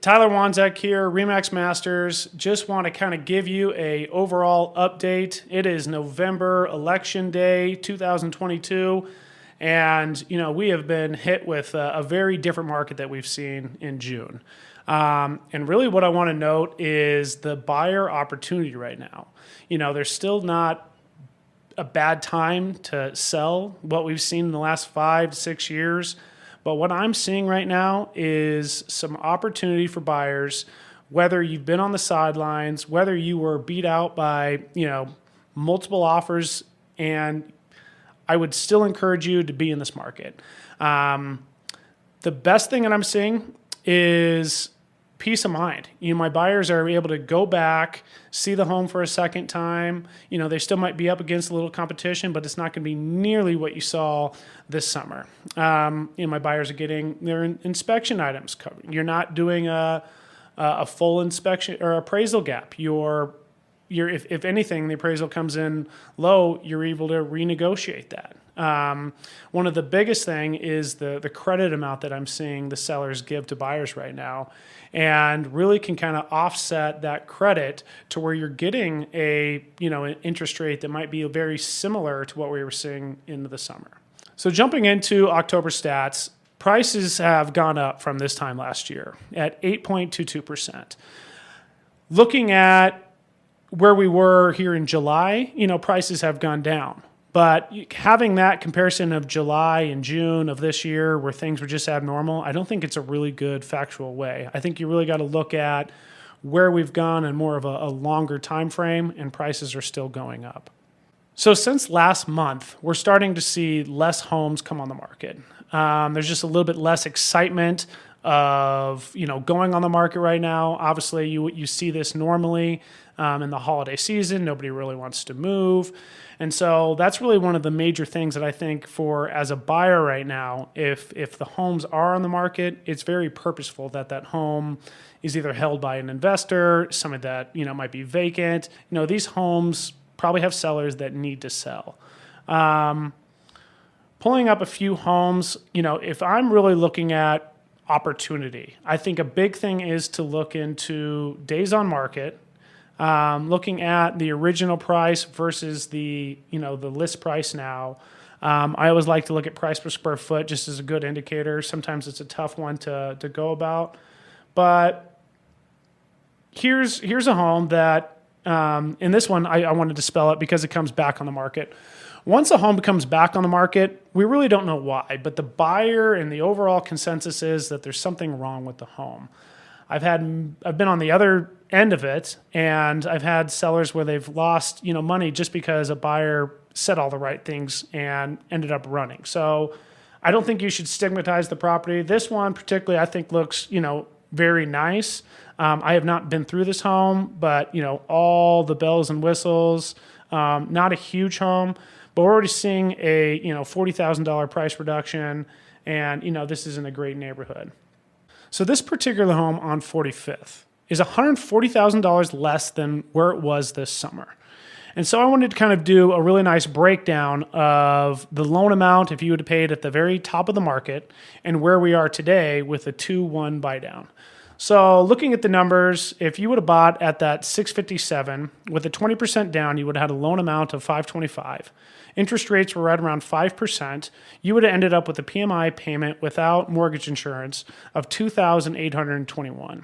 Tyler Wanzeck here, Remax Masters. Just want to kind of give you a overall update. It is November election day 2022, and we have been hit with a very different market that we've seen in June. And really what I want to note is the buyer opportunity right now. There's still not a bad time to sell what we've seen in the last 5 to 6 years. But what I'm seeing right now is some opportunity for buyers, whether you've been on the sidelines, whether you were beat out by, multiple offers, and I would still encourage you to be in this market. The best thing that I'm seeing is peace of mind. My buyers are able to go back, see the home for a second time. They still might be up against a little competition, but it's not going to be nearly what you saw this summer. My buyers are getting their inspection items covered. You're not doing a full inspection or appraisal gap. If anything, the appraisal comes in low, you're able to renegotiate that. One of the biggest thing is the credit amount that I'm seeing the sellers give to buyers right now, and really can kind of offset that credit to where you're getting an interest rate that might be very similar to what we were seeing in the summer. So jumping into October stats, prices have gone up from this time last year at 8.22%. Looking at where we were here in July, prices have gone down. But having that comparison of July and June of this year where things were just abnormal, I don't think it's a really good factual way. I think you really got to look at where we've gone in more of a longer time frame, and prices are still going up. So since last month, we're starting to see less homes come on the market. There's just a little bit less excitement of going on the market right now. Obviously, you see this normally in the holiday season. Nobody really wants to move. And so that's really one of the major things that I think for as a buyer right now, if the homes are on the market, it's very purposeful that home is either held by an investor, somebody that might be vacant. These homes probably have sellers that need to sell. Pulling up a few homes, if I'm really looking at opportunity, I think a big thing is to look into days on market. Looking at the original price versus the list price now. I always like to look at price per square foot just as a good indicator. Sometimes it's a tough one to go about. But here's a home that, in this one, I wanted to spell it because it comes back on the market. Once a home comes back on the market, we really don't know why, but the buyer and the overall consensus is that there's something wrong with the home. I've been on the other end of it, and I've had sellers where they've lost money just because a buyer said all the right things and ended up running. So I don't think you should stigmatize the property. This one particularly I think looks very nice. I have not been through this home, but all the bells and whistles. Not a huge home, but we're already seeing a $40,000 price reduction, and this is in a great neighborhood. So this particular home on 45th is $140,000 less than where it was this summer. And so I wanted to kind of do a really nice breakdown of the loan amount if you would have paid at the very top of the market and where we are today with a 2-1 buy down. So looking at the numbers, if you would have bought at that 657 with a 20% down, you would have had a loan amount of 525. Interest rates were right around 5%. You would have ended up with a PMI payment without mortgage insurance of $2,821.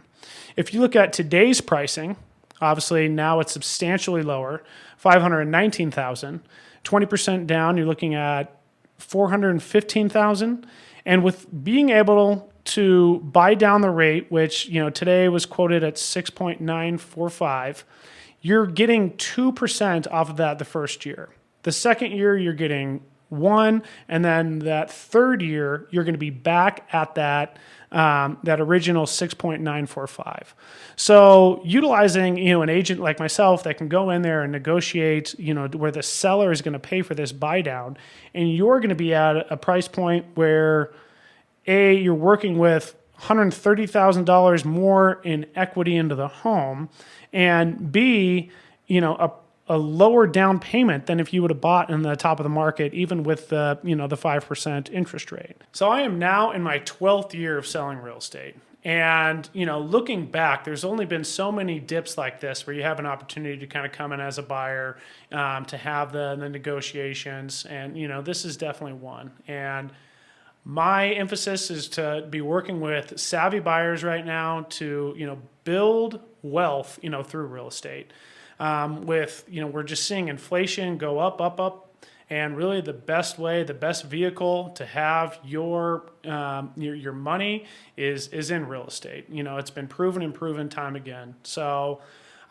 If you look at today's pricing, obviously now it's substantially lower, $519,000. 20% down, you're looking at $415,000. And with being able to buy down the rate, which today was quoted at 6.945, you're getting 2% off of that the first year. The second year, you're getting 1, and then that third year, you're going to be back at that original 6.945. So utilizing an agent like myself that can go in there and negotiate where the seller is going to pay for this buy down, and you're going to be at a price point where you're working with $130,000 more in equity into the home, and B, a lower down payment than if you would have bought in the top of the market, even with the 5% interest rate. So I am now in my 12th year of selling real estate. And, looking back, there's only been so many dips like this where you have an opportunity to kind of come in as a buyer, to have the negotiations. And, this is definitely one. And my emphasis is to be working with savvy buyers right now to, build wealth, through real estate. We're just seeing inflation go up, up, up. And really, the best way, the best vehicle to have your money is in real estate. It's been proven and proven time again. So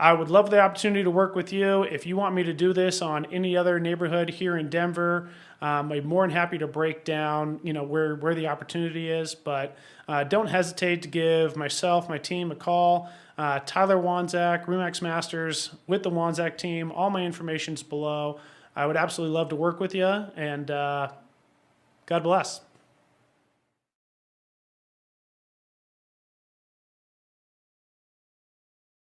I would love the opportunity to work with you. If you want me to do this on any other neighborhood here in Denver, I'm more than happy to break down, where the opportunity is. But don't hesitate to give myself, my team a call. Tyler Wanzeck, RE/MAX Masters with the Wanzeck team. All my information's below. I would absolutely love to work with you, and God bless.